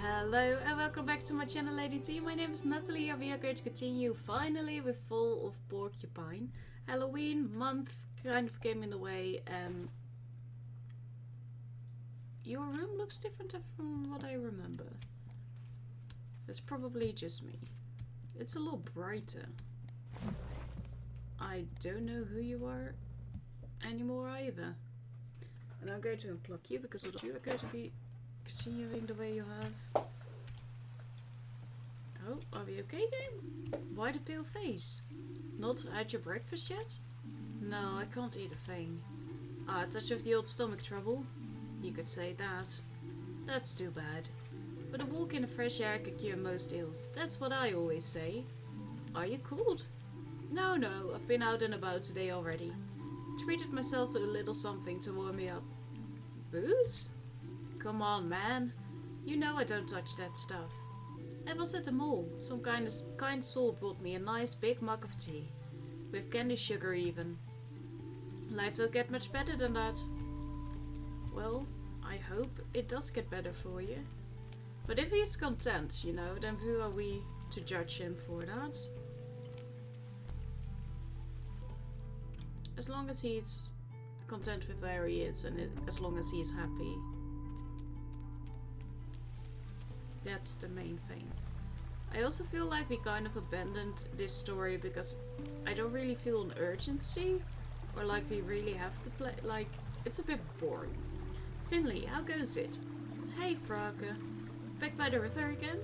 Hello and welcome back to my channel, Lady T. My name is Natalie and we are going to continue finally with Fall of Porcupine. Halloween month kind of came in the way and your room looks different from what I remember. It's probably just me. It's a little brighter. I don't know who you are anymore either. And I'm going to unplug you because you are going to be continuing the way you have. Oh, are we okay game? Why the pale face? Not had your breakfast yet? No, I can't eat a thing. Ah, touch of the old stomach trouble? You could say that. That's too bad. But a walk in the fresh air can cure most ills. That's what I always say. Are you cold? No, I've been out and about today already. Treated myself to a little something to warm me up. Booze? Come on, man. You know I don't touch that stuff. I was at the mall. Some kind soul brought me a nice big mug of tea. With candy sugar even. Life don't get much better than that. Well, I hope it does get better for you. But if he is content, you know, then who are we to judge him for that? As long as he's content with where he is and as long as he's happy. That's the main thing. I also feel like we kind of abandoned this story because I don't really feel an urgency or like we really have to play. Like, it's a bit boring. Finley, how goes it? Hey, Frauke. Back by the river again?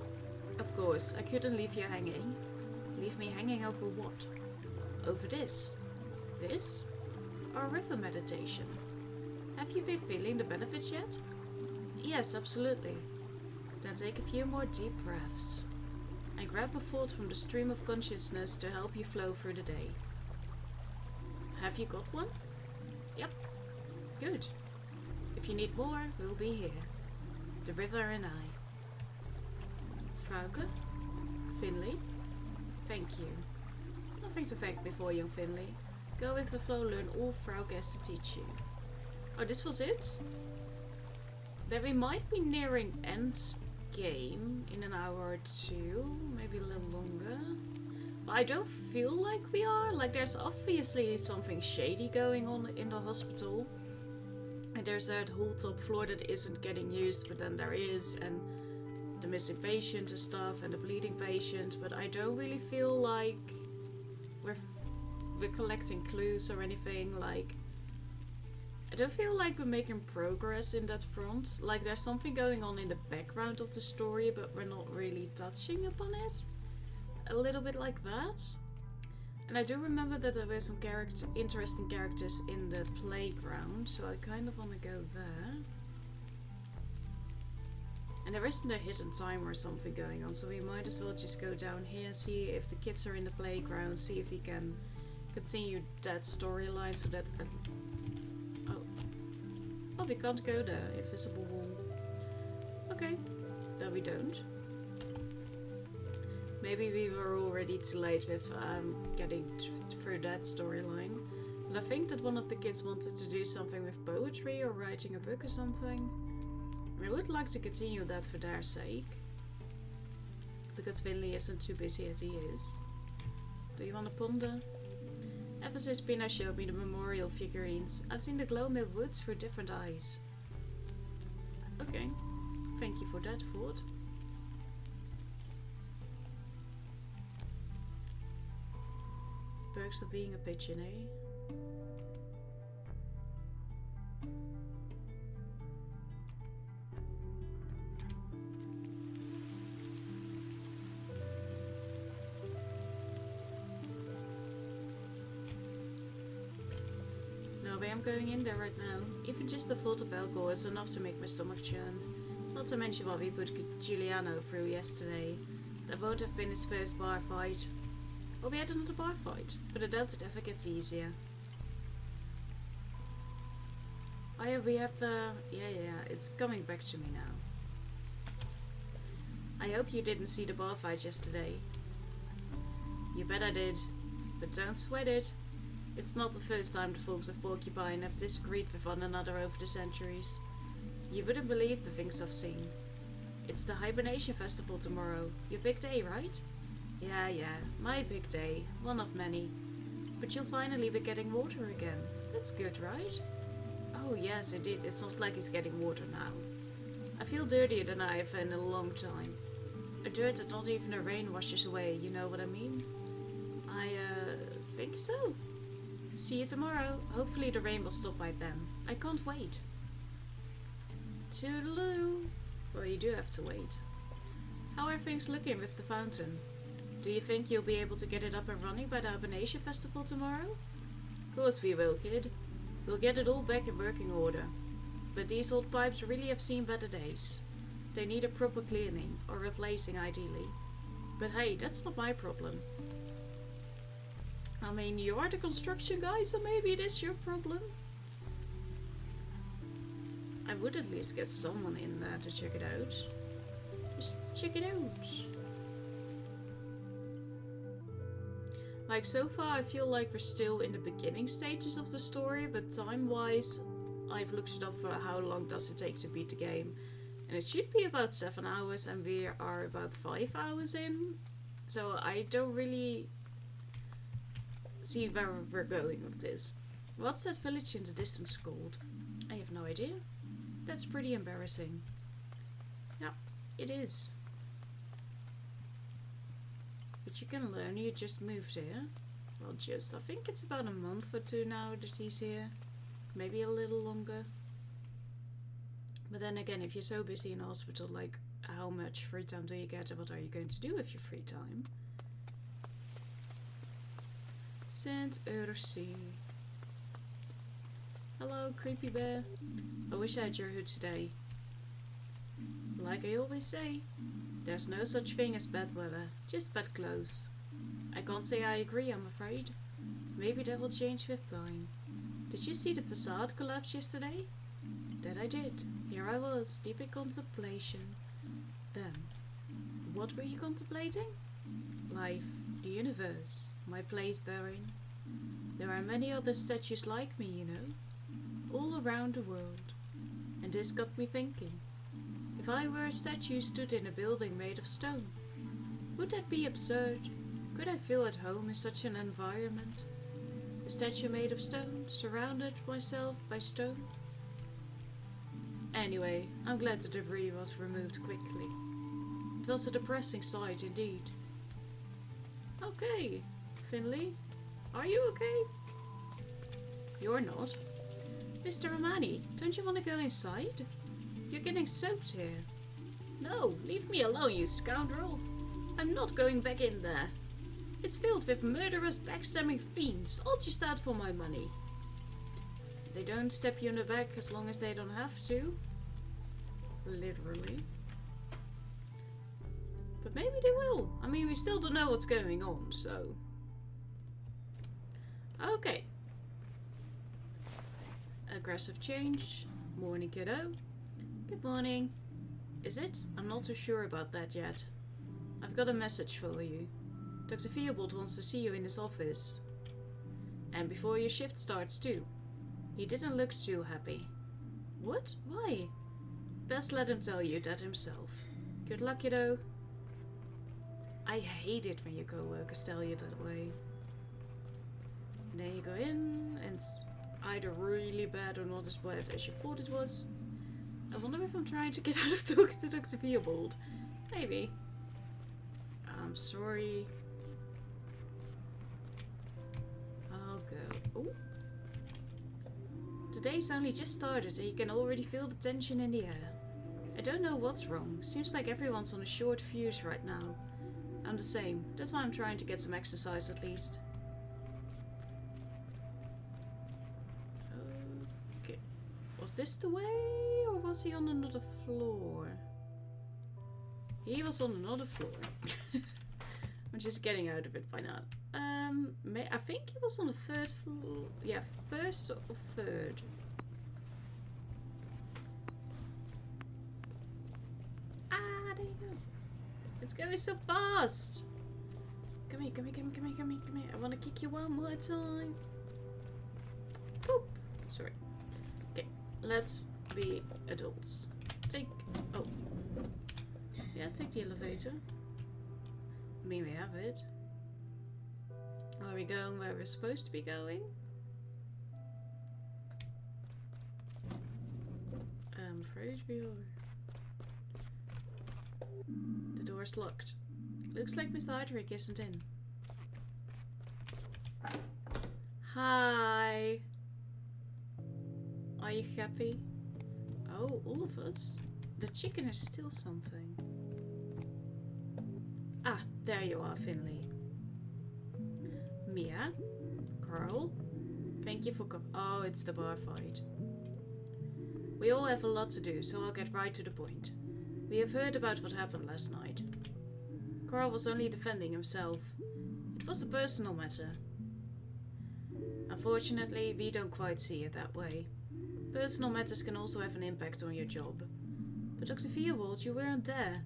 Of course, I couldn't leave you hanging. Leave me hanging over what? Over this. This? Our river meditation. Have you been feeling the benefits yet? Yes, absolutely. Then take a few more deep breaths and grab a thought from the stream of consciousness to help you flow through the day. Have you got one? Yep. Good. If you need more, we'll be here. The river and I. Frauke? Finley? Thank you. Nothing to thank me for, young Finley. Go with the flow, learn all Frauke has to teach you. Oh, this was it? Then we might be nearing end game in an hour or two, maybe a little longer. But I don't feel like we are. Like, there's obviously something shady going on in the hospital. And there's that whole top floor that isn't getting used, but then there is, and the missing patient and stuff, and the bleeding patient. But I don't really feel like we're collecting clues or anything. Like, I don't feel like we're making progress in that front. Like, there's something going on in the background of the story, but we're not really touching upon it. A little bit like that. And I do remember that there were some interesting characters in the playground, so I kind of want to go there. And there isn't a hidden timer or something going on, so we might as well just go down here, see if the kids are in the playground, see if we can continue that storyline so that... Oh, we can't go there. Invisible wall. Okay, then we don't. Maybe we were already too late with getting through that storyline. But I think that one of the kids wanted to do something with poetry or writing a book or something. I would like to continue that for their sake. Because Finley isn't too busy as he is. Do you want to ponder? Ever since Pina showed me the memorial figurines, I've seen the Glowmill Woods through different eyes. Okay, thank you for that thought. Perks of being a pigeon, eh? I'm going in there right now. Even just the thought of alcohol is enough to make my stomach churn. Not to mention what we put Giuliano through yesterday. That won't have been his first bar fight. Oh, we had another bar fight, but I doubt it ever gets easier. Oh yeah, we have the... Yeah, it's coming back to me now. I hope you didn't see the bar fight yesterday. You bet I did, but don't sweat it. It's not the first time the folks of Porcupine have disagreed with one another over the centuries. You wouldn't believe the things I've seen. It's the hibernation festival tomorrow. Your big day, right? Yeah, my big day. One of many. But you'll finally be getting water again. That's good, right? Oh yes, indeed. It's not like he's getting water now. I feel dirtier than I have in a long time. A dirt that not even the rain washes away, you know what I mean? I think so. See you tomorrow. Hopefully the rain will stop by then. I can't wait. Toodaloo. Well, you do have to wait. How are things looking with the fountain? Do you think you'll be able to get it up and running by the hibernation festival tomorrow? Of course we will, kid. We'll get it all back in working order. But these old pipes really have seen better days. They need a proper cleaning, or replacing ideally. But hey, that's not my problem. I mean, you are the construction guy, so maybe it is your problem. I would at least get someone in there to check it out. Just check it out. Like, so far I feel like we're still in the beginning stages of the story, but time-wise, I've looked it up for how long does it take to beat the game. And it should be about 7 hours, and we are about 5 hours in. So I don't really see where we're going with this. What's that village in the distance called? I have no idea. That's pretty embarrassing. Yeah, it is. But you can learn, you just moved here. Well, I think it's about a month or two now that he's here. Maybe a little longer. But then again, if you're so busy in hospital, like, how much free time do you get and what are you going to do with your free time? Saint Ursie. Hello, creepy bear. I wish I had your hood today. Like I always say, there's no such thing as bad weather, just bad clothes. I can't say I agree, I'm afraid. Maybe that will change with time. Did you see the facade collapse yesterday? That I did. Here I was, deep in contemplation. Then, what were you contemplating? Life, the universe, my place therein. There are many other statues like me, you know, all around the world. And this got me thinking. If I were a statue stood in a building made of stone, would that be absurd? Could I feel at home in such an environment? A statue made of stone, surrounded myself by stone? Anyway, I'm glad the debris was removed quickly. It was a depressing sight indeed. Okay, Finley, are you okay? You're not. Mr. Romani, don't you want to go inside? You're getting soaked here. No, leave me alone, you scoundrel. I'm not going back in there. It's filled with murderous, backstabbing fiends, all just out for my money. They don't stab you in the back as long as they don't have to. Literally. But maybe they will. I mean, we still don't know what's going on, so... Okay. Aggressive change. Morning, kiddo. Good morning. Is it? I'm not too sure about that yet. I've got a message for you. Dr. Theobald wants to see you in his office. And before your shift starts too. He didn't look too happy. What? Why? Best let him tell you that himself. Good luck, kiddo. I hate it when your co-workers tell you that way. And then you go in, and it's either really bad or not as bad as you thought it was. I wonder if I'm trying to get out of talking to Dr. Theobald. Maybe. I'm sorry. I'll go. Oh. The day's only just started and you can already feel the tension in the air. I don't know what's wrong. Seems like everyone's on a short fuse right now. I'm the same. That's why I'm trying to get some exercise at least. Okay. Was this the way or was he on another floor? He was on another floor. I'm just getting out of it by now. I think he was on the third floor. Yeah, first or third. Ah, there you go. It's going so fast. Come here, come here, come here, come here, come here, come here. I want to kick you one more time. Poop. Sorry. Okay, let's be adults. Take. Oh. Yeah, take the elevator. I mean, we have it. Are we going where we're supposed to be going? I'm afraid we are. The door's locked. Looks like Mr. Hydrick isn't in. Hi! Are you happy? Oh, all of us? The chicken is still something. Ah, there you are, Finley. Mia? Carl? Thank you for oh, it's the bar fight. We all have a lot to do, so I'll get right to the point. We have heard about what happened last night. Carl was only defending himself. It was a personal matter. Unfortunately, we don't quite see it that way. Personal matters can also have an impact on your job. But Dr. Theobald, you weren't there.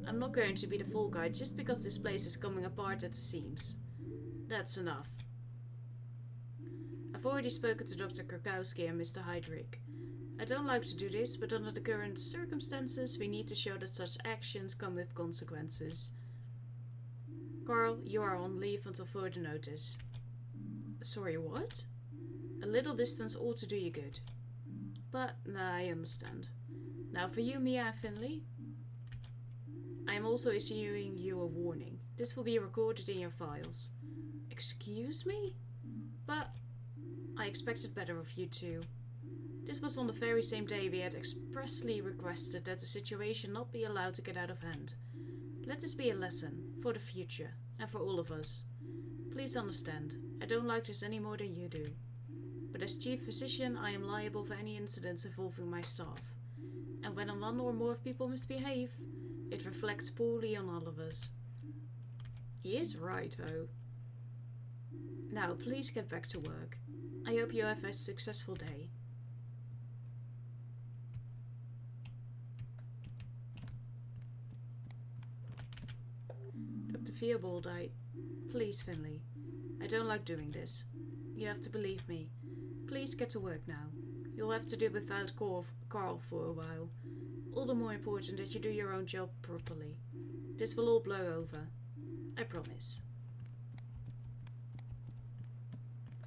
I'm not going to be the fall guy just because this place is coming apart at the seams. That's enough. I've already spoken to Dr. Krakowski and Mr. Hydrick. I don't like to do this, but under the current circumstances, we need to show that such actions come with consequences. Carl, you are on leave until further notice. Sorry, what? A little distance ought to do you good. But, nah, I understand. Now for you, Mia and Finley. I am also issuing you a warning. This will be recorded in your files. Excuse me? But I expected better of you two. This was on the very same day we had expressly requested that the situation not be allowed to get out of hand. Let this be a lesson, for the future, and for all of us. Please understand, I don't like this any more than you do. But as chief physician, I am liable for any incidents involving my staff. And when one or more people misbehave, it reflects poorly on all of us. He is right, though. Now, please get back to work. I hope you have a successful day. Dr. Theobald, Please, Finley. I don't like doing this. You have to believe me. Please get to work now. You'll have to do without Carl for a while. All the more important that you do your own job properly. This will all blow over. I promise.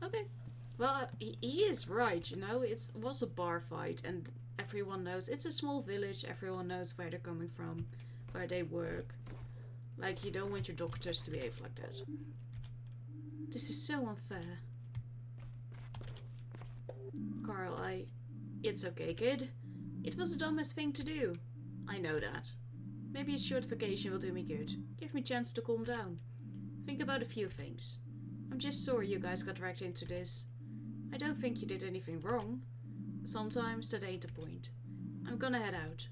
Okay. Well, he is right, you know. It was a bar fight and everyone knows. It's a small village. Everyone knows where they're coming from, where they work. Like, you don't want your doctors to behave like that. This is so unfair. Carl, It's okay, kid. It was the dumbest thing to do. I know that. Maybe a short vacation will do me good. Give me a chance to calm down. Think about a few things. I'm just sorry you guys got dragged into this. I don't think you did anything wrong. Sometimes that ain't the point. I'm gonna head out.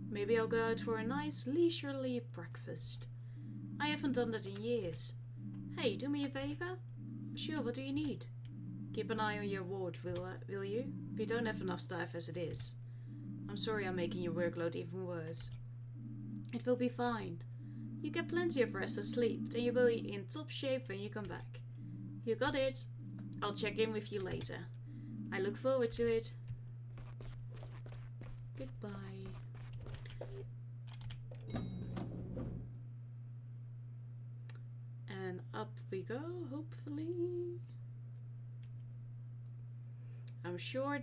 Maybe I'll go out for a nice leisurely breakfast. I haven't done that in years. Hey, do me a favor? Sure, what do you need? Keep an eye on your ward, will you? We don't have enough staff as it is. I'm sorry I'm making your workload even worse. It will be fine. You get plenty of rest and sleep, then you will be in top shape when you come back. You got it. I'll check in with you later. I look forward to it. Goodbye. And up we go, hopefully. I'm sure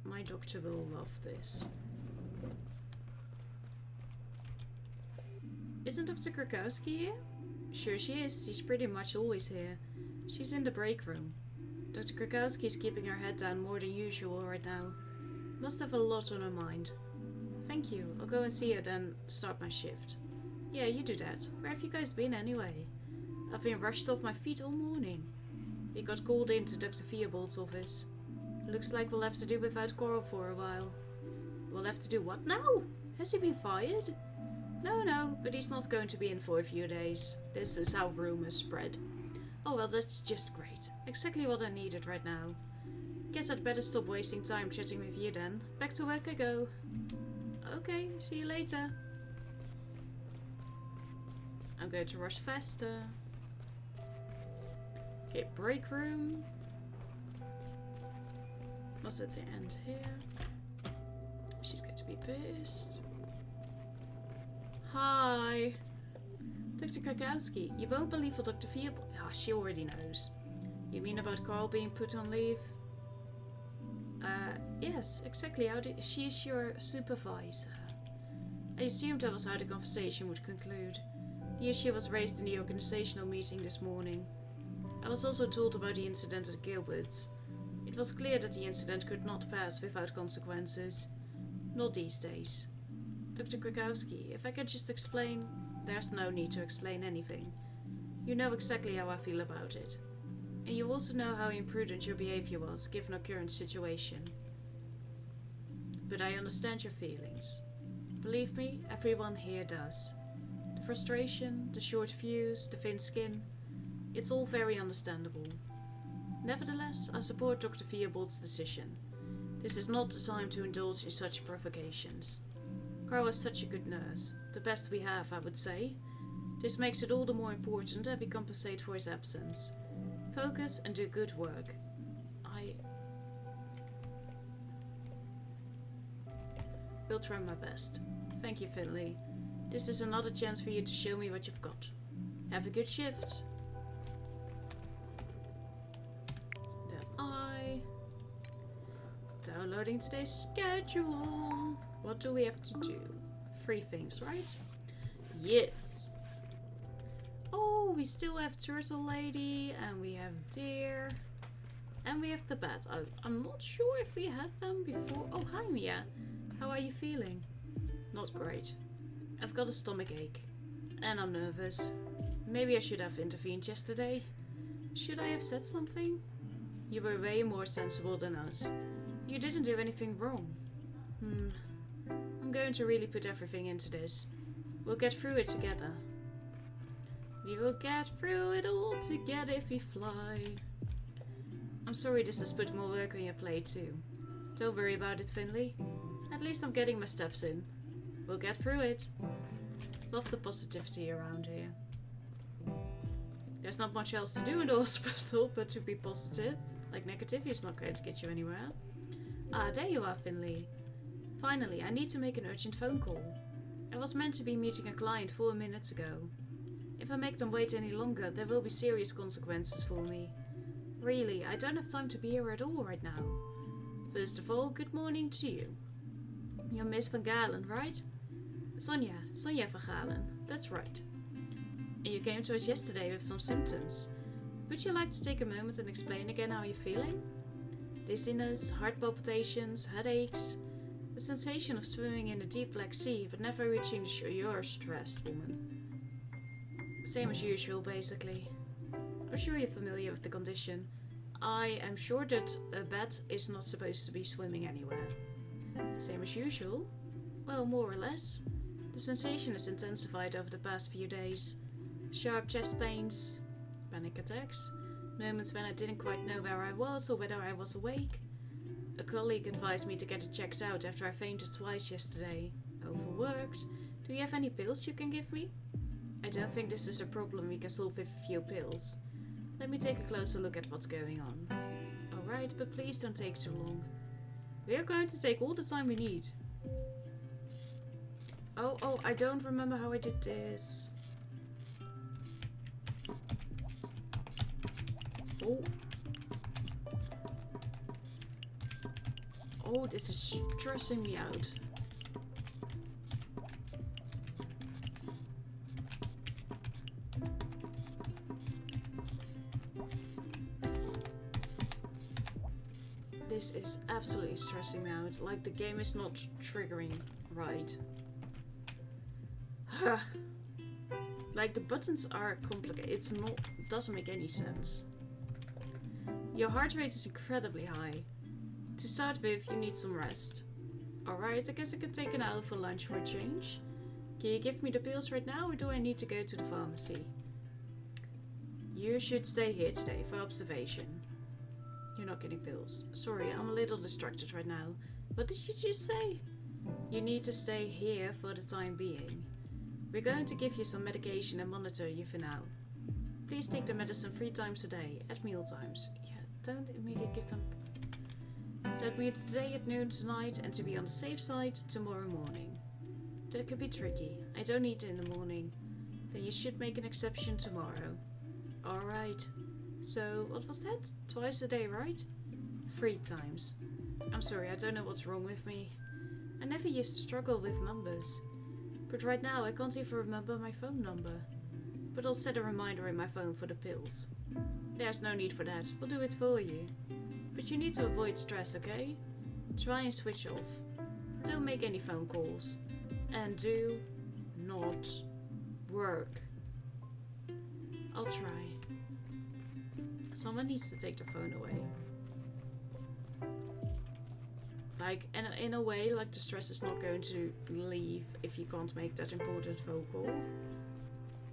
my doctor will love this. Isn't Dr. Krakowski here? Sure she is. She's pretty much always here. She's in the break room. Dr. Krakowski is keeping her head down more than usual right now. Must have a lot on her mind. Thank you. I'll go and see her then start my shift. Yeah, you do that. Where have you guys been anyway? I've been rushed off my feet all morning. We got called in to Dr. Theobald's office. Looks like we'll have to do without Coral for a while. We'll have to do what now? Has he been fired? No, but he's not going to be in for a few days. This is how rumors spread. Oh well, that's just great. Exactly what I needed right now. Guess I'd better stop wasting time chatting with you then. Back to work I go. Okay, see you later. I'm going to rush faster. Okay, break room. Was at the end here. She's going to be pissed. Hi. Hi. Dr. Krakowski, you won't believe what Dr. Veerbolt... Ah, she already knows. You mean about Carl being put on leave? Yes, exactly. She is your supervisor. I assumed that was how the conversation would conclude. The issue was raised in the organizational meeting this morning. I was also told about the incident at Gilbert's. It was clear that the incident could not pass without consequences. Not these days. Dr. Krakowski, if I could just explain... There's no need to explain anything. You know exactly how I feel about it. And you also know how imprudent your behavior was, given our current situation. But I understand your feelings. Believe me, everyone here does. The frustration, the short fuse, the thin skin, it's all very understandable. Nevertheless, I support Dr. Veerbolt's decision. This is not the time to indulge in such provocations. Carl is such a good nurse, the best we have, I would say. This makes it all the more important that we compensate for his absence. Focus and do good work. I will try my best. Thank you, Finley. This is another chance for you to show me what you've got. Have a good shift. Downloading today's schedule. What do we have to do? 3 things, right? Yes. Oh, we still have Turtle Lady, and we have Deer, and we have the bat. I'm not sure if we had them before. Oh, hi Mia. How are you feeling? Not great. I've got a stomach ache, and I'm nervous. Maybe I should have intervened yesterday. Should I have said something? You were way more sensible than us. You didn't do anything wrong. I'm going to really put everything into this. We'll get through it together. We will get through it all together if we fly. I'm sorry this has put more work on your plate too. Don't worry about it, Finley. At least I'm getting my steps in. We'll get through it. Love the positivity around here. There's not much else to do in the hospital but to be positive. Like negativity is not going to get you anywhere. Ah, there you are, Finley. Finally, I need to make an urgent phone call. I was meant to be meeting a client 4 minutes ago. If I make them wait any longer, there will be serious consequences for me. Really, I don't have time to be here at all right now. First of all, good morning to you. You're Miss Van Galen, right? Sonja Van Galen, that's right. And you came to us yesterday with some symptoms. Would you like to take a moment and explain again how you're feeling? Dizziness, heart palpitations, headaches. The sensation of swimming in the deep Black Sea but never reaching the shore. You're stressed, woman. Same as usual, basically. I'm sure you're familiar with the condition. I am sure that a bat is not supposed to be swimming anywhere. Same as usual? Well, more or less. The sensation has intensified over the past few days. Sharp chest pains, panic attacks, moments when I didn't quite know where I was or whether I was awake. A colleague advised me to get it checked out after I fainted twice yesterday. Overworked. Do you have any pills you can give me? I don't think this is a problem we can solve with a few pills. Let me take a closer look at what's going on. Alright, but please don't take too long. We are going to take all the time we need. Oh, I don't remember how I did this. Oh, this is stressing me out. This is absolutely stressing me out. Like the game is not triggering right. Like the buttons are complicated. It's not. Doesn't make any sense. Your heart rate is incredibly high. To start with, you need some rest. Alright, I guess I could take an hour for lunch for a change. Can you give me the pills right now or do I need to go to the pharmacy? You should stay here today for observation. You're not getting pills. Sorry, I'm a little distracted right now. What did you just say? You need to stay here for the time being. We're going to give you some medication and monitor you for now. Please take the medicine 3 times a day, at meal times. Yeah, don't immediately give them... That means today at noon tonight and to be on the safe side, tomorrow morning. That could be tricky. I don't eat in the morning. Then you should make an exception tomorrow. Alright. So, what was that? Twice a day, right? 3 times. I'm sorry, I don't know what's wrong with me. I never used to struggle with numbers. But right now I can't even remember my phone number. But I'll set a reminder in my phone for the pills. There's no need for that, we'll do it for you. But you need to avoid stress, okay? Try and switch off. Don't make any phone calls. And do not work. I'll try. Someone needs to take the phone away. Like, in a way, like the stress is not going to leave if you can't make that important phone call.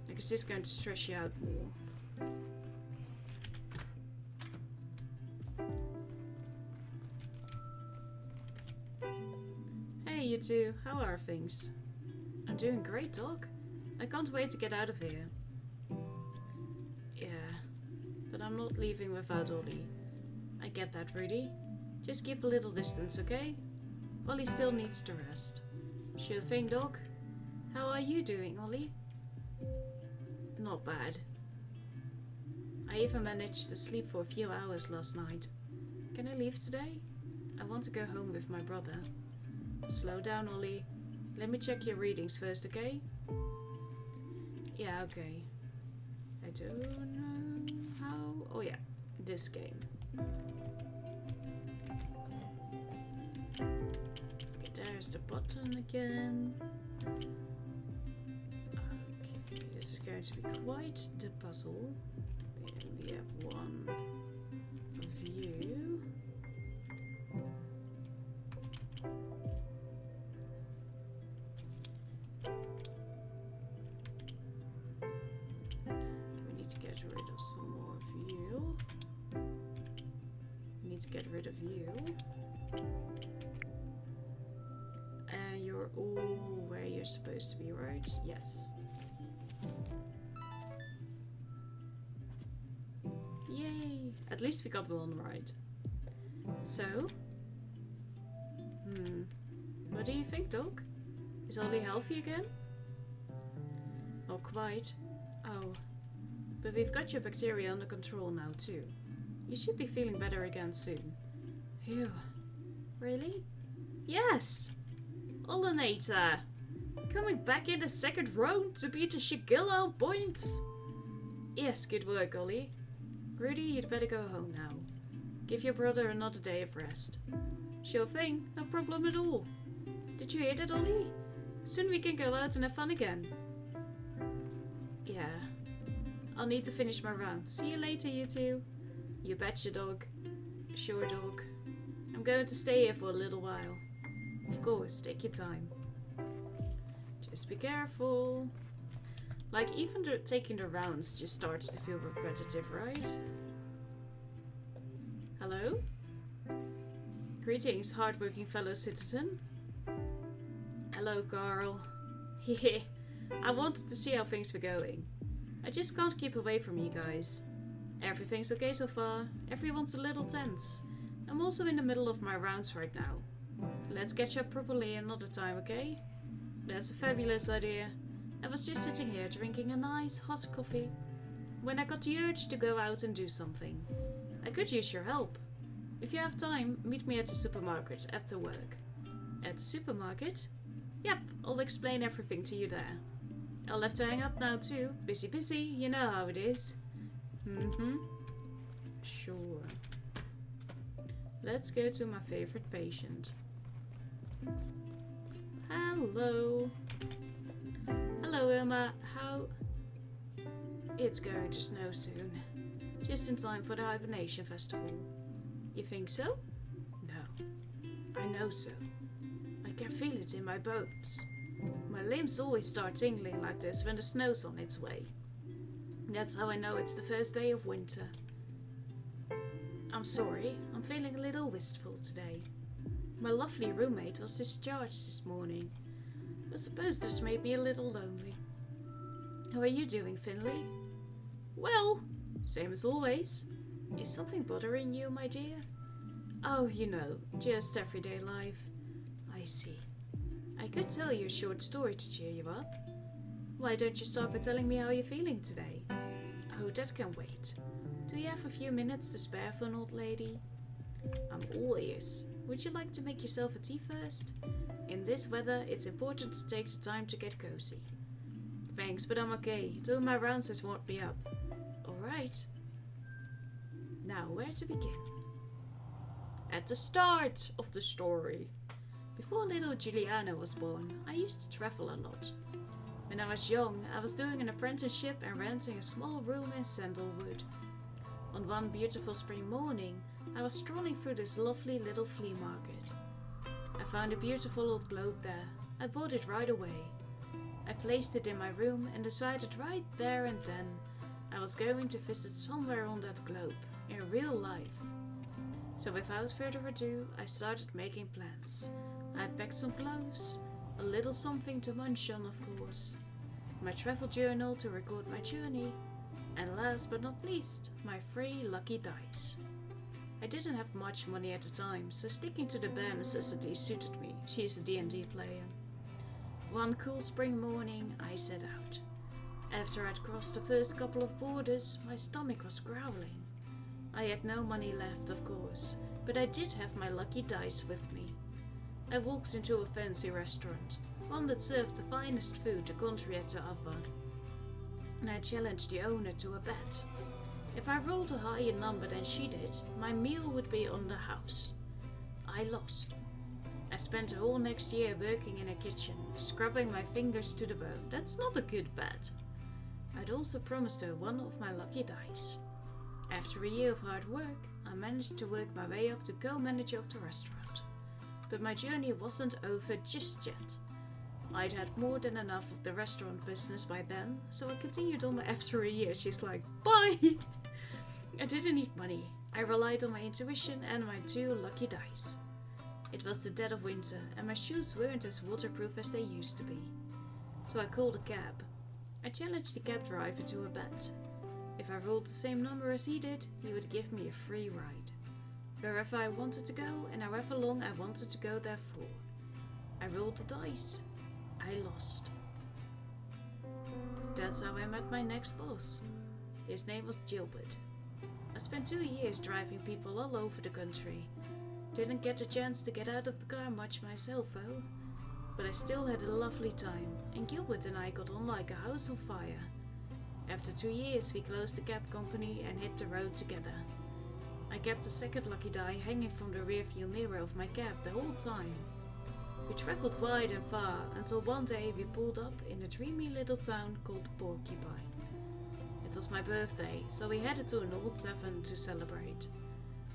Like, it's just going to stress you out more. Hey, you two. How are things? I'm doing great, Doc. I can't wait to get out of here. Yeah, but I'm not leaving without Ollie. I get that, Rudy. Just keep a little distance, okay? Ollie still needs to rest. Sure thing, Doc. How are you doing, Ollie? Not bad. I even managed to sleep for a few hours last night. Can I leave today? I want to go home with my brother. Slow down, Ollie. Let me check your readings first, okay? Yeah, okay. I don't know how... Oh yeah, this game. Okay, there's the button again. Okay, this is going to be quite the puzzle. We have one view. We need to get rid of some more view. We need to get rid of you. And you're all where you're supposed to be, right? Yes. Yay! At least we got one right. So? What do you think, Doc? Is Ollie healthy again? Not quite. Oh. But we've got your bacteria under control now, too. You should be feeling better again soon. Phew. Really? Yes! Olenata! Coming back in the second round to beat the Shigilla on points! Yes, good work, Ollie. Rudy, you'd better go home now. Give your brother another day of rest. Sure thing, no problem at all. Did you hear that, Ollie? Soon we can go out and have fun again. Yeah. I'll need to finish my round. See you later, you two. You betcha, dog. Sure, dog. I'm going to stay here for a little while. Of course, take your time. Just be careful. Like, even taking the rounds just starts to feel repetitive, right? Hello? Greetings, hardworking fellow citizen. Hello, Carl. Hehe. I wanted to see how things were going. I just can't keep away from you guys. Everything's okay so far. Everyone's a little tense. I'm also in the middle of my rounds right now. Let's catch up properly another time, okay? That's a fabulous idea. I was just sitting here drinking a nice hot coffee when I got the urge to go out and do something. I could use your help. If you have time, meet me at the supermarket after work. At the supermarket? Yep, I'll explain everything to you there. I'll have to hang up now too. Busy, you know how it is. Sure. Let's go to my favorite patient. Hello. Hello, Irma. How? It's going to snow soon. Just in time for the hibernation festival. You think so? No. I know so. I can feel it in my bones. My limbs always start tingling like this when the snow's on its way. That's how I know it's the first day of winter. I'm sorry, I'm feeling a little wistful today. My lovely roommate was discharged this morning. I suppose this made me a little lonely. How are you doing, Finley? Well, same as always. Is something bothering you, my dear? Oh, you know, just everyday life. I see. I could tell you a short story to cheer you up. Why don't you start by telling me how you're feeling today? Oh, that can wait. Do you have a few minutes to spare for an old lady? I'm all ears. Would you like to make yourself a tea first? In this weather, it's important to take the time to get cozy. Thanks, but I'm okay. Doing my rounds has warmed me up. Alright. Now, where to begin? At the start of the story. Before little Juliana was born, I used to travel a lot. When I was young, I was doing an apprenticeship and renting a small room in Sandalwood. On one beautiful spring morning, I was strolling through this lovely little flea market. I found a beautiful old globe there. I bought it right away. I placed it in my room and decided right there and then I was going to visit somewhere on that globe, in real life. So without further ado, I started making plans. I packed some clothes, a little something to munch on of course, my travel journal to record my journey, and last but not least, my 3 lucky dice. I didn't have much money at the time, so sticking to the bare necessities suited me. She's a D&D player. One cool spring morning, I set out. After I'd crossed the first couple of borders, my stomach was growling. I had no money left, of course, but I did have my lucky dice with me. I walked into a fancy restaurant, one that served the finest food the country had to offer, and I challenged the owner to a bet. If I rolled a higher number than she did, my meal would be on the house. I lost. I spent the whole next year working in a kitchen, scrubbing my fingers to the bone. That's not a good bet. I'd also promised her one of my lucky dice. After a year of hard work, I managed to work my way up to co-manager of the restaurant. But my journey wasn't over just yet. I'd had more than enough of the restaurant business by then, so I continued on. After a year, she's like, bye! I didn't need money. I relied on my intuition and my 2 lucky dice. It was the dead of winter, and my shoes weren't as waterproof as they used to be. So I called a cab. I challenged the cab driver to a bet. If I rolled the same number as he did, he would give me a free ride. Wherever I wanted to go, and however long I wanted to go there for. I rolled the dice. I lost. That's how I met my next boss. His name was Gilbert. I spent 2 years driving people all over the country. Didn't get a chance to get out of the car much myself though. But I still had a lovely time, and Gilbert and I got on like a house on fire. After 2 years we closed the cab company and hit the road together. I kept the second lucky die hanging from the rearview mirror of my cab the whole time. We travelled wide and far until one day we pulled up in a dreamy little town called Porcupine. It was my birthday, so we headed to an old tavern to celebrate.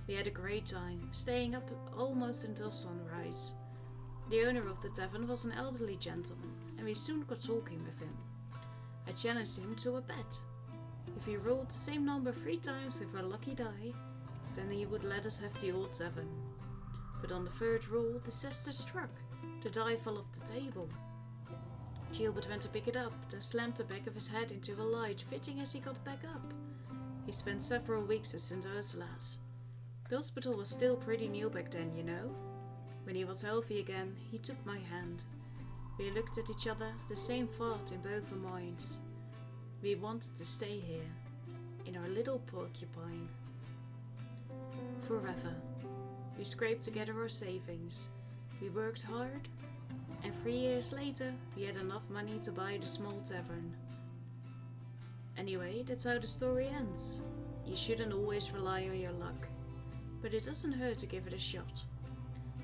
We had a great time, staying up almost until sunrise. The owner of the tavern was an elderly gentleman, and we soon got talking with him. I challenged him to a bet. If he rolled the same number 3 times with our lucky die, then he would let us have the old tavern. But on the 3rd roll, the disaster struck. The die fell off the table. Gilbert went to pick it up, then slammed the back of his head into a light fitting as he got back up. He spent several weeks at St. Ursula's. The hospital was still pretty new back then, you know. When he was healthy again, he took my hand. We looked at each other, the same thought in both our minds. We wanted to stay here, in our little Porcupine. Forever. We scraped together our savings. We worked hard, and 3 years later, we had enough money to buy the small tavern. Anyway, that's how the story ends. You shouldn't always rely on your luck, but it doesn't hurt to give it a shot.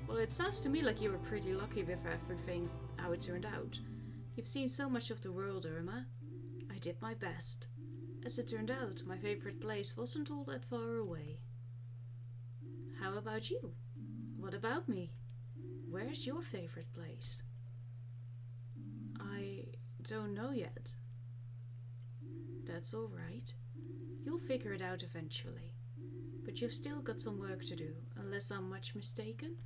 Well, it sounds to me like you were pretty lucky with everything, how it turned out. You've seen so much of the world, Irma. I did my best. As it turned out, my favorite place wasn't all that far away. How about you? What about me? Where's your favorite place? I don't know yet. That's all right. You'll figure it out eventually. But you've still got some work to do, unless I'm much mistaken.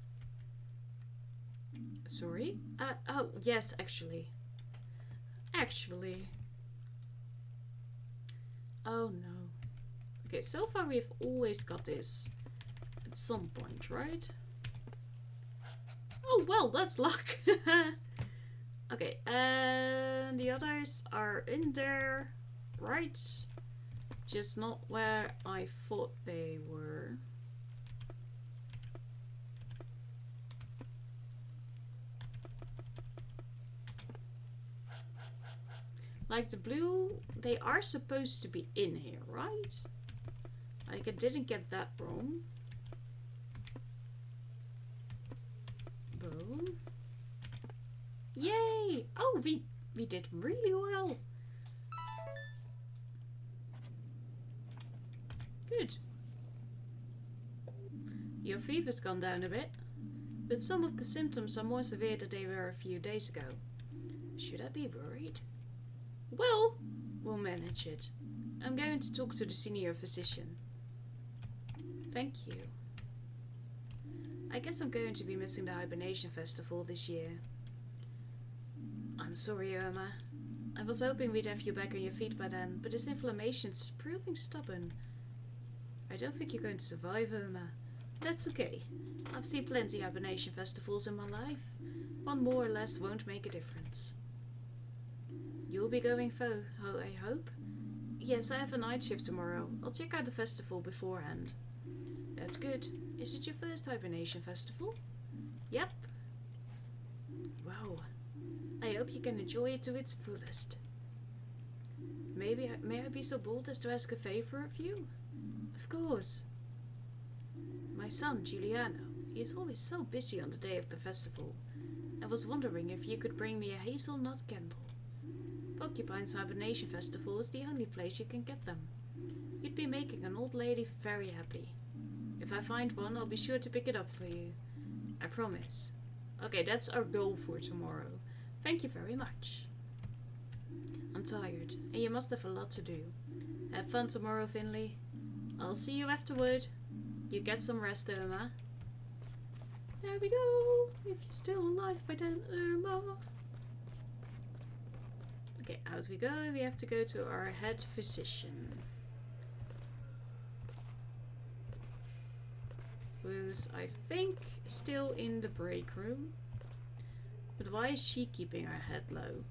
Sorry? Oh, yes, actually. Oh no. Okay, so far we've always got this some point, right? Oh, well, that's luck. Okay, and the others are in there, right? Just not where I thought they were. Like the blue, they are supposed to be in here, right? Like I didn't get that wrong. Boom. Yay! Oh, we did really well. Good. Your fever's gone down a bit, but some of the symptoms are more severe than they were a few days ago. Should I be worried? Well, we'll manage it. I'm going to talk to the senior physician. Thank you. I guess I'm going to be missing the hibernation festival this year. I'm sorry, Irma. I was hoping we'd have you back on your feet by then, but this inflammation's proving stubborn. I don't think you're going to survive, Irma. That's okay. I've seen plenty of hibernation festivals in my life. One more or less won't make a difference. You'll be going I hope? Yes, I have a night shift tomorrow. I'll check out the festival beforehand. That's good. Is it your first hibernation festival? Yep. Wow. I hope you can enjoy it to its fullest. May I be so bold as to ask a favor of you? Of course. My son, Giuliano, he is always so busy on the day of the festival. I was wondering if you could bring me a hazelnut candle. Porcupine's hibernation festival is the only place you can get them. You'd be making an old lady very happy. If I find one, I'll be sure to pick it up for you. I promise. Okay, that's our goal for tomorrow. Thank you very much. I'm tired, and you must have a lot to do. Have fun tomorrow, Finley. I'll see you afterward. You get some rest, Irma. There we go. If you're still alive by then, Irma. Okay, out we go. We have to go to our head physician. Who's, I think, still in the break room. But why is she keeping her head low?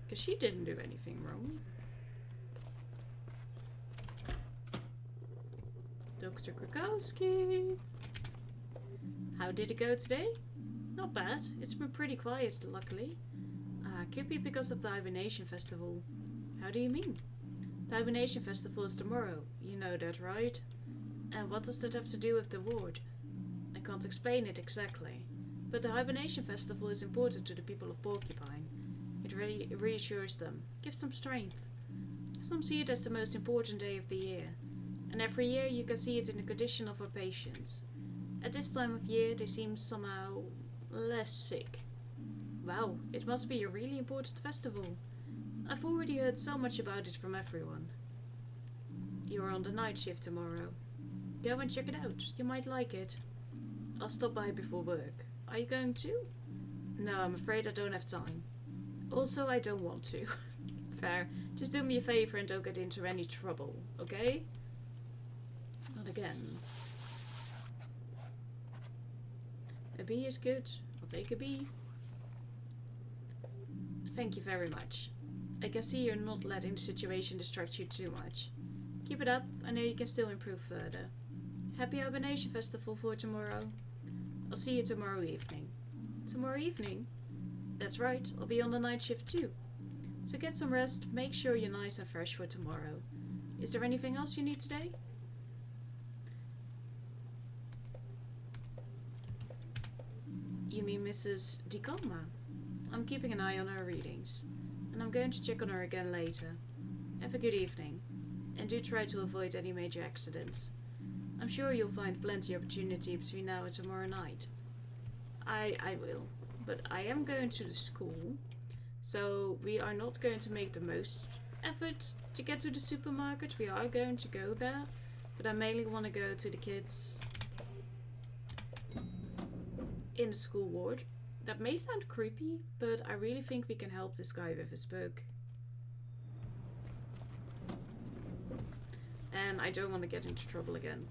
Because she didn't do anything wrong. Dr. Krakowski. How did it go today? Not bad. It's been pretty quiet, luckily. Could be because of the hibernation festival. How do you mean? The hibernation festival is tomorrow. You know that, right? And what does that have to do with the ward? I can't explain it exactly. But the hibernation festival is important to the people of Porcupine. It reassures them, gives them strength. Some see it as the most important day of the year. And every year you can see it in the condition of our patients. At this time of year they seem somehow less sick. Wow, it must be a really important festival. I've already heard so much about it from everyone. You're on the night shift tomorrow. Go and check it out, you might like it. I'll stop by before work. Are you going to? No, I'm afraid I don't have time. Also, I don't want to. Fair. Just do me a favor and don't get into any trouble, okay? Not again. A B is good. I'll take a B. Thank you very much. I can see you're not letting the situation distract you too much. Keep it up. I know you can still improve further. Happy Hibernation Festival for tomorrow. I'll see you tomorrow evening. Tomorrow evening? That's right. I'll be on the night shift too. So get some rest. Make sure you're nice and fresh for tomorrow. Is there anything else you need today? You mean Mrs. DiCalma? I'm keeping an eye on her readings, and I'm going to check on her again later. Have a good evening, and do try to avoid any major accidents. I'm sure you'll find plenty of opportunity between now and tomorrow night. I will, but I am going to the school, so we are not going to make the most effort to get to the supermarket. We are going to go there, but I mainly want to go to the kids in the school ward. That may sound creepy, but I really think we can help this guy with his book. And I don't want to get into trouble again.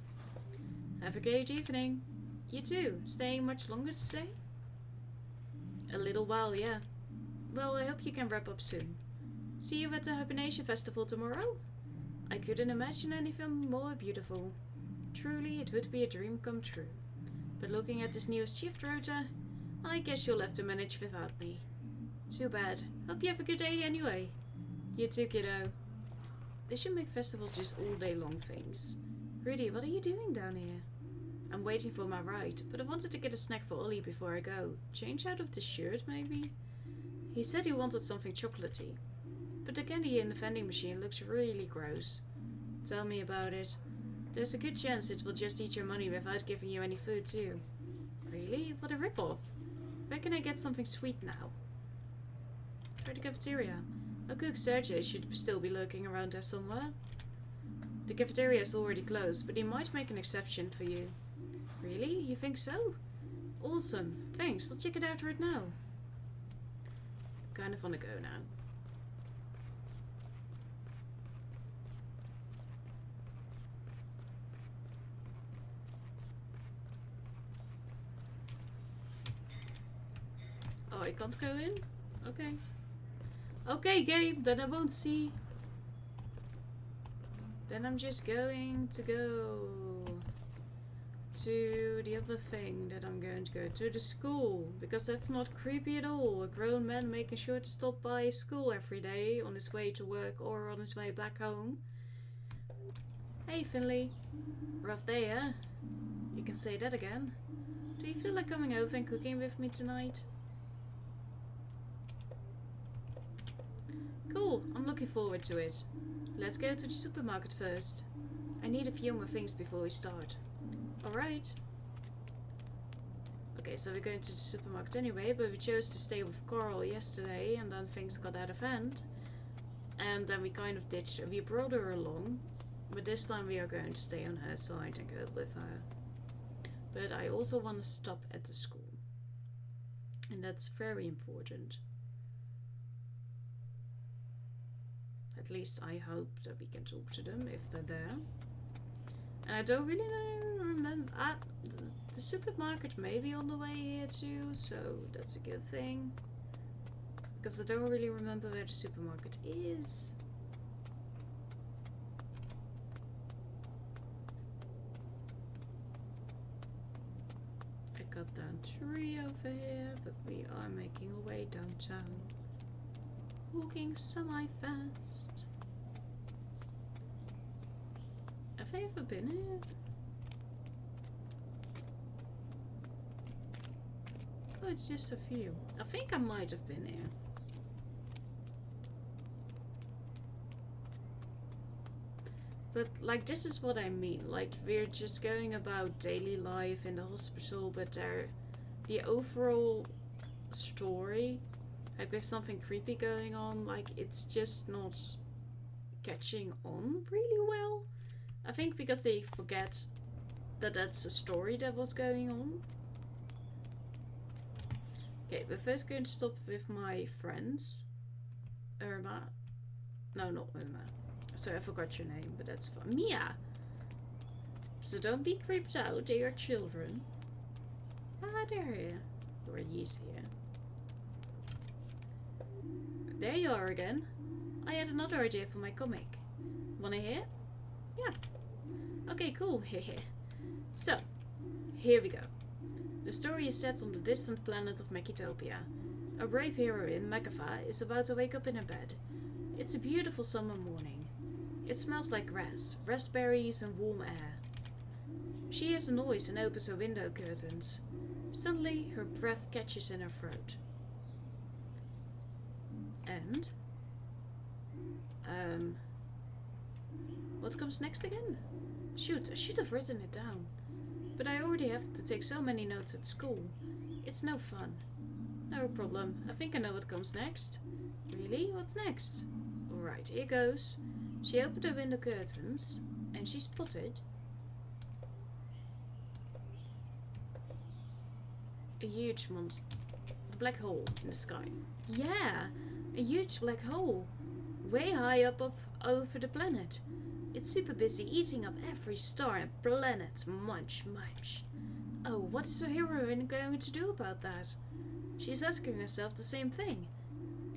Have a great evening. You too. Staying much longer today? A little while, yeah. Well, I hope you can wrap up soon. See you at the Hibernation Festival tomorrow? I couldn't imagine anything more beautiful. Truly, it would be a dream come true. But looking at this new shift rota, I guess you'll have to manage without me. Too bad. Hope you have a good day anyway. You too, kiddo. They should make festivals just all day long things. Rudy, what are you doing down here? I'm waiting for my ride, but I wanted to get a snack for Ollie before I go. Change out of the shirt, maybe? He said he wanted something chocolatey. But the candy in the vending machine looks really gross. Tell me about it. There's a good chance it will just eat your money without giving you any food too. Really? What a rip-off. Where can I get something sweet now? Try the cafeteria. A cook Sergey should still be lurking around there somewhere. The cafeteria is already closed, but he might make an exception for you. Really? You think so? Awesome. Thanks. I'll check it out right now. Kind of want to go now. Oh, I can't go in? Okay. Okay, game. Then I won't see. Then I'm just going to go to the other thing that I'm going to go to, the school, because that's not creepy at all. A grown man making sure to stop by school every day on his way to work or on his way back home. Hey Finley, rough day, huh? You can say that again. Do you feel like coming over and cooking with me tonight? Cool, I'm looking forward to it. Let's go to the supermarket first. I need a few more things before we start. Alright. Okay, so we're going to the supermarket anyway, but we chose to stay with Carl yesterday and then things got out of hand. And then we kind of ditched her. We brought her along, but this time we are going to stay on her side and go with her. But I also want to stop at the school. And that's very important. At least I hope that we can talk to them if they're there. And I don't really remember. The supermarket may be on the way here too, so that's a good thing. Because I don't really remember where the supermarket is. I cut down a tree over here, but we are making our way downtown. Walking semi-fast. Have I ever been here? Oh, it's just a few. I think I might have been here. But, like, this is what I mean. Like, we're just going about daily life in the hospital, but the overall story, like with something creepy going on, like, it's just not catching on really well. I think because they forget that that's a story that was going on. Okay, we're first going to stop with my friends. Irma. No, not Irma. Sorry, I forgot your name, but that's fine. Mia! So don't be creeped out, they are children. Ah, they're here. Or he's here. There you are again. I had another idea for my comic. Wanna hear? Yeah. Okay, cool. Hehe. So, here we go. The story is set on the distant planet of Mechitopia. A brave heroine, Megatha, is about to wake up in her bed. It's a beautiful summer morning. It smells like grass, raspberries and warm air. She hears a noise and opens her window curtains. Suddenly, her breath catches in her throat. And... what comes next again? Shoot, I should have written it down. But I already have to take so many notes at school. It's no fun. No problem. I think I know what comes next. Really? What's next? Alright, here goes. She opened her window curtains and she spotted a huge monster. The black hole in the sky. Yeah! A huge black hole. Way high up over the planet. It's super busy eating up every star and planet. Munch, munch. Oh, what is her heroine going to do about that? She's asking herself the same thing.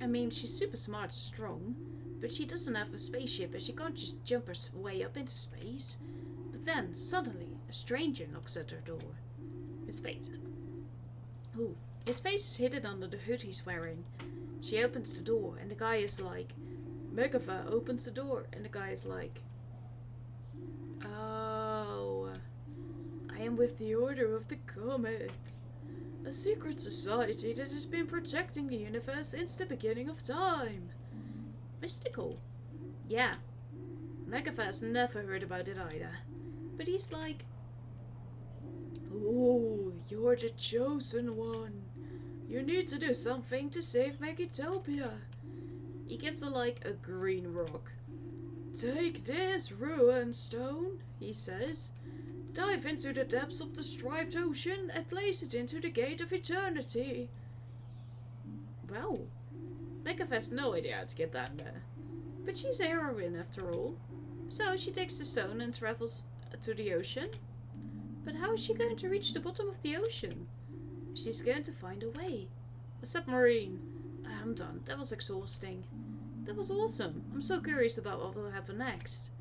I mean, she's super smart and strong, but she doesn't have a spaceship and she can't just jump her way up into space. But then, suddenly, a stranger knocks at her door. His face. Ooh, his face is hidden under the hood he's wearing. She opens the door and the guy is like, Megatha opens the door and the guy is like, oh, I am with the Order of the Comet, a secret society that has been protecting the universe since the beginning of time. Mystical. Yeah, Megatha has never heard about it either. But he's like, oh, you're the chosen one. You need to do something to save Megitopia. He gives her like a green rock. Take this ruin stone, he says. Dive into the depths of the striped ocean and place it into the gate of eternity. Wow. Megatha has no idea how to get down there. But she's a heroine after all. So she takes the stone and travels to the ocean. But how is she going to reach the bottom of the ocean? She's going to find a way. A submarine. I'm done. That was exhausting. That was awesome. I'm so curious about what will happen next.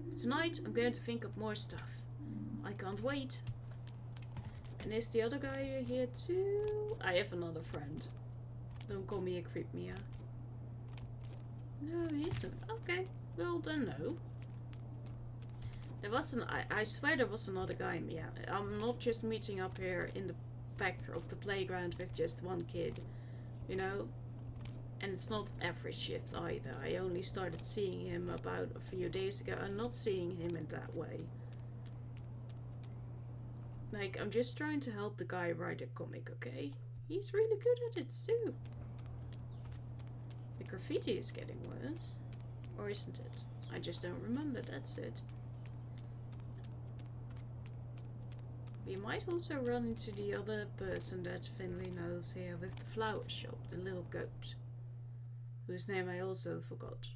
But tonight I'm going to think up more stuff. I can't wait. And is the other guy here too? I have another friend. Don't call me a creep, Mia. No, he isn't. Okay. Well, then no. There was I swear there was another guy, Mia. I'm not just meeting up here in the back of the playground with just one kid. You know? And it's not every shift either. I only started seeing him about a few days ago. I'm not seeing him in that way. Like, I'm just trying to help the guy write a comic, okay? He's really good at it too. The graffiti is getting worse. Or isn't it? I just don't remember, that's it. We might also run into the other person that Finley knows here with the flower shop, the little goat. Whose name I also forgot.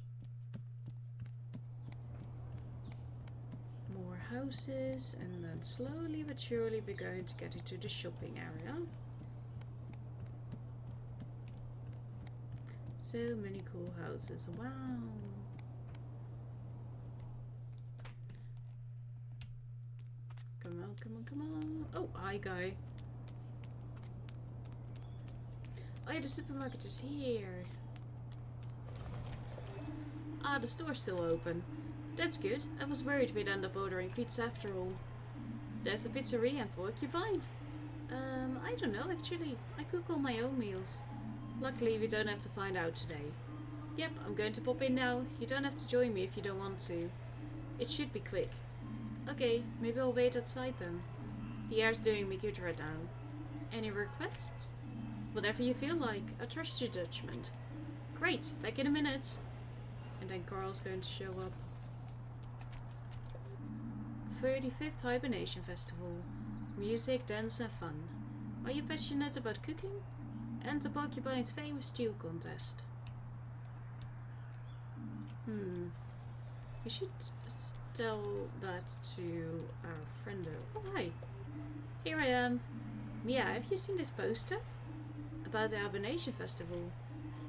More houses, and then slowly but surely we're going to get into the shopping area. So many cool houses, wow! Come on, come on, come on! Oh, hi guy! Oh yeah, the supermarket is here! Ah, the store's still open. That's good. I was worried we'd end up ordering pizza after all. There's a pizzeria in Porcupine. I don't know actually. I cook all my own meals. Luckily we don't have to find out today. Yep, I'm going to pop in now. You don't have to join me if you don't want to. It should be quick. Okay, maybe I'll wait outside then. The air's doing me good right now. Any requests? Whatever you feel like. I trust your judgment. Great, back in a minute. And then Carl's going to show up. 35th Hibernation Festival. Music, dance and fun. Are you passionate about cooking? And the Porcupine's famous stew contest. We should tell that to our friend. Oh, hi. Here I am. Mia, have you seen this poster? About the Hibernation Festival?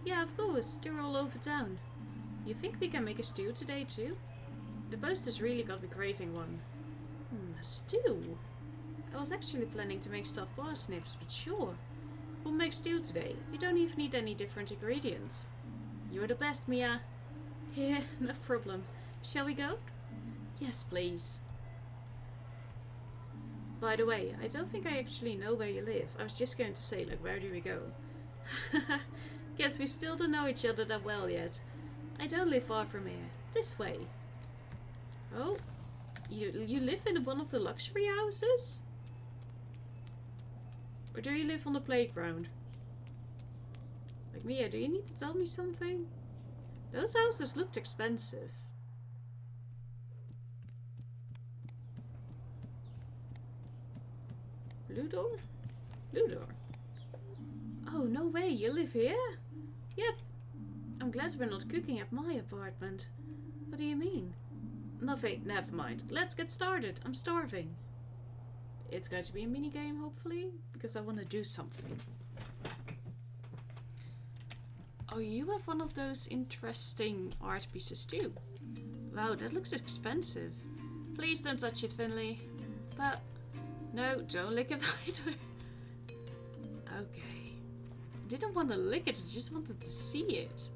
Yeah, of course. They're all over town. You think we can make a stew today too? The poster's really got me craving one. A stew? I was actually planning to make stuffed parsnips, but sure. We'll make stew today. We don't even need any different ingredients. You're the best, Mia. Yeah, no problem. Shall we go? Yes, please. By the way, I don't think I actually know where you live. I was just going to say, like, where do we go? Guess we still don't know each other that well yet. I don't live far from here. This way. Oh, you live in one of the luxury houses? Or do you live on the playground? Like, Mia, do you need to tell me something? Those houses looked expensive. Blue door? Blue door. Oh, no way, you live here? Yep. I'm glad we're not cooking at my apartment. What do you mean? Nothing, never mind. Let's get started. I'm starving. It's going to be a mini game, hopefully, because I want to do something. Oh, you have one of those interesting art pieces too. Wow, that looks expensive. Please don't touch it, Finley. But, no, don't lick it either. Okay. I didn't want to lick it, I just wanted to see it.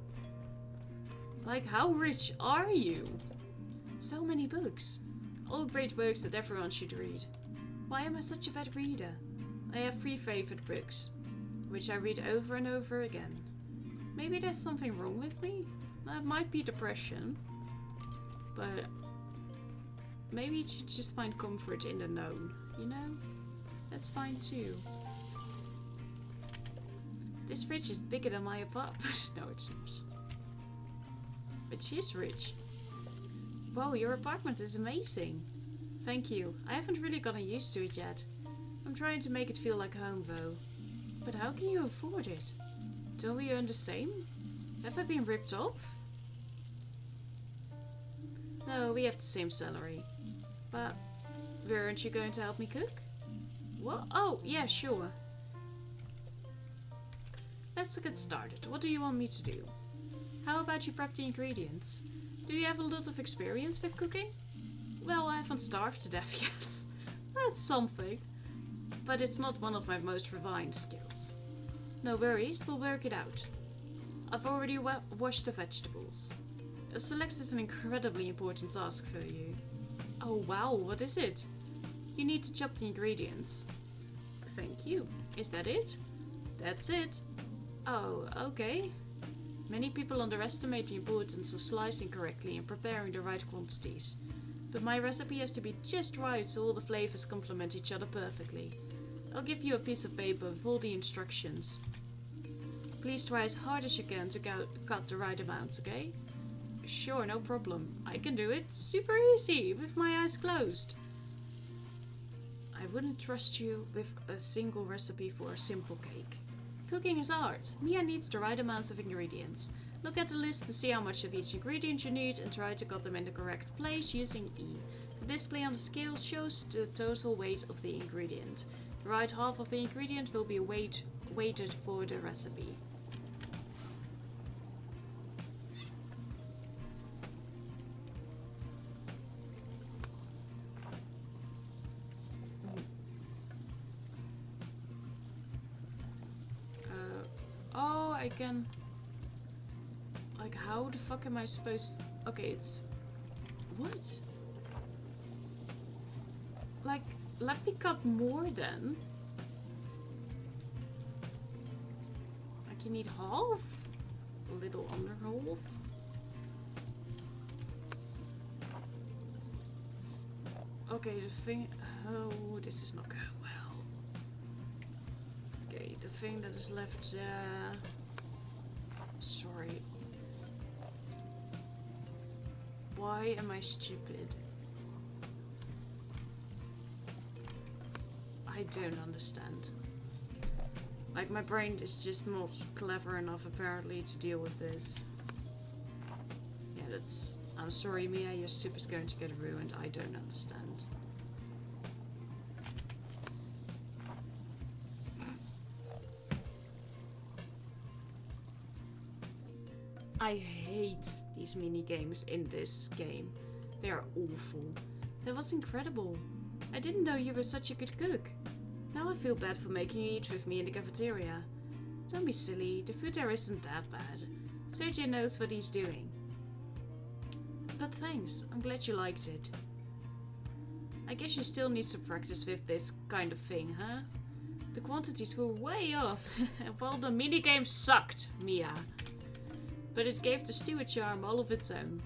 Like, how rich are you? So many books. All great books that everyone should read. Why am I such a bad reader? I have 3 favorite books, which I read over and over again. Maybe there's something wrong with me? That might be depression. But maybe you should just find comfort in the known, you know? That's fine too. This fridge is bigger than my apartment. No, it's not. But she is rich. Whoa, your apartment is amazing. Thank you. I haven't really gotten used to it yet. I'm trying to make it feel like home though. But how can you afford it? Don't we earn the same? Have I been ripped off? No, we have the same salary. But weren't you going to help me cook? What? Oh, yeah, sure. Let's get started. What do you want me to do? How about you prep the ingredients? Do you have a lot of experience with cooking? Well, I haven't starved to death yet. That's something. But it's not one of my most refined skills. No worries, we'll work it out. I've already washed the vegetables. I've selected an incredibly important task for you. Oh wow, what is it? You need to chop the ingredients. Thank you. Is that it? That's it. Oh, okay. Many people underestimate the importance of slicing correctly and preparing the right quantities. But my recipe has to be just right so all the flavors complement each other perfectly. I'll give you a piece of paper with all the instructions. Please try as hard as you can to cut the right amounts, okay? Sure, no problem. I can do it. Super easy, with my eyes closed. I wouldn't trust you with a single recipe for a simple cake. Cooking is art. Mia needs the right amounts of ingredients. Look at the list to see how much of each ingredient you need and try to cut them in the correct place using E. The display on the scale shows the total weight of the ingredient. The right half of the ingredient will be weighted for the recipe. Oh, I can... Like, how the fuck am I supposed to... Okay, it's... What? Like, let me cut more then. Like, you need half? A little under half? Okay, the thing... Oh, this is not going well. Okay, the thing that is left there... Sorry. Why am I stupid? I don't understand. Like, my brain is just not clever enough apparently to deal with this. Yeah, that's... I'm sorry, Mia, your soup is going to get ruined. I don't understand. I hate these mini games in this game. They are awful. That was incredible. I didn't know you were such a good cook. Now I feel bad for making you eat with me in the cafeteria. Don't be silly, the food there isn't that bad. Sergio knows what he's doing. But thanks, I'm glad you liked it. I guess you still need some practice with this kind of thing, huh? The quantities were way off. Well, the minigame sucked, Mia. But it gave the stew a charm all of its own.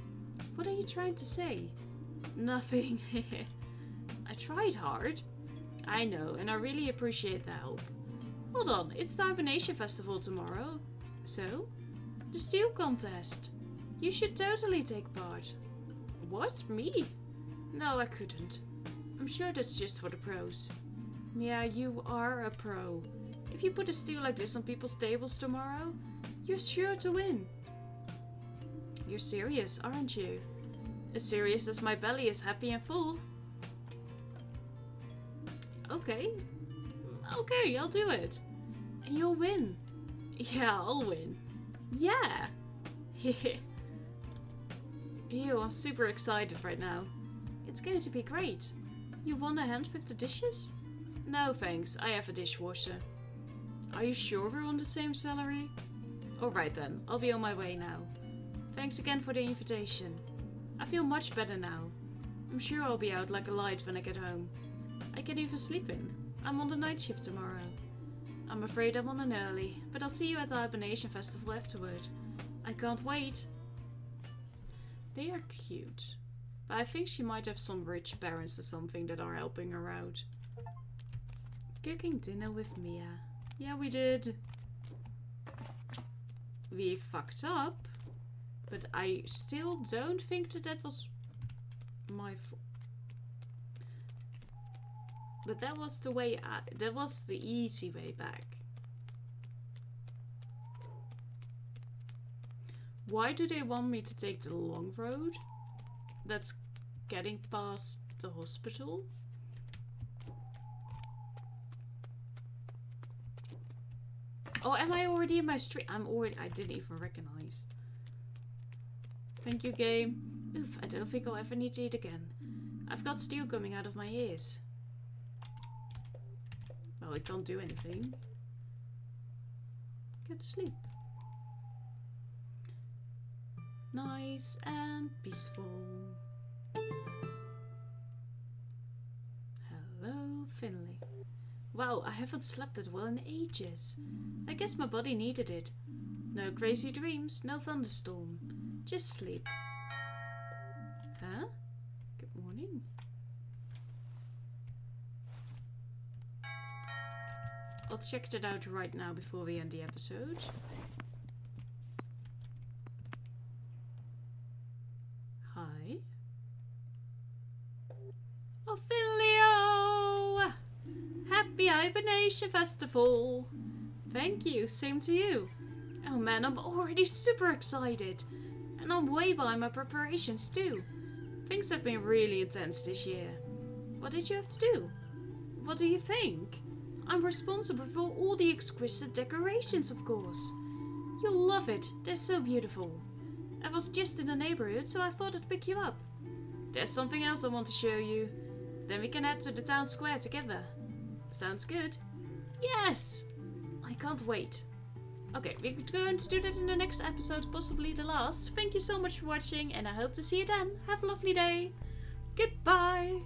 What are you trying to say? Nothing. I tried hard. I know, and I really appreciate the help. Hold on, it's the Hibernation Festival tomorrow. So? The stew contest. You should totally take part. What? Me? No, I couldn't. I'm sure that's just for the pros. Yeah, you are a pro. If you put a stew like this on people's tables tomorrow, you're sure to win. You're serious, aren't you? As serious as my belly is happy and full. Okay. Okay, I'll do it. And you'll win. Yeah, I'll win. Yeah! Ew, I'm super excited right now. It's going to be great. You want a hand with the dishes? No thanks, I have a dishwasher. Are you sure we're on the same salary? Alright then, I'll be on my way now. Thanks again for the invitation. I feel much better now. I'm sure I'll be out like a light when I get home. I can even sleep in. I'm on the night shift tomorrow. I'm afraid I'm on an early, but I'll see you at the Hibernation Festival afterward. I can't wait. They are cute. But I think she might have some rich parents or something that are helping her out. Cooking dinner with Mia. Yeah, we did. We fucked up. But I still don't think that was my fault. But that was the way that was the easy way back. Why do they want me to take the long road? That's getting past the hospital. Oh, am I already in my street? I didn't even recognize. Thank you, game. Oof, I don't think I'll ever need to eat again. I've got steel coming out of my ears. Well, I can't do anything. Get to sleep. Nice and peaceful. Hello, Finley. Wow, I haven't slept that well in ages. I guess my body needed it. No crazy dreams, no thunderstorm. Just sleep. Huh? Good morning. I'll check that out right now before we end the episode. Hi. Oh, Finley! Happy Hibernation Festival! Thank you, same to you. Oh man, I'm already super excited. And I'm way behind my preparations too. Things have been really intense this year. What did you have to do? What do you think? I'm responsible for all the exquisite decorations, of course. You'll love it, they're so beautiful. I was just in the neighborhood, so I thought I'd pick you up. There's something else I want to show you. Then we can head to the town square together. Sounds good? Yes! I can't wait. Okay, we're going to do that in the next episode, possibly the last. Thank you so much for watching, and I hope to see you then. Have a lovely day. Goodbye!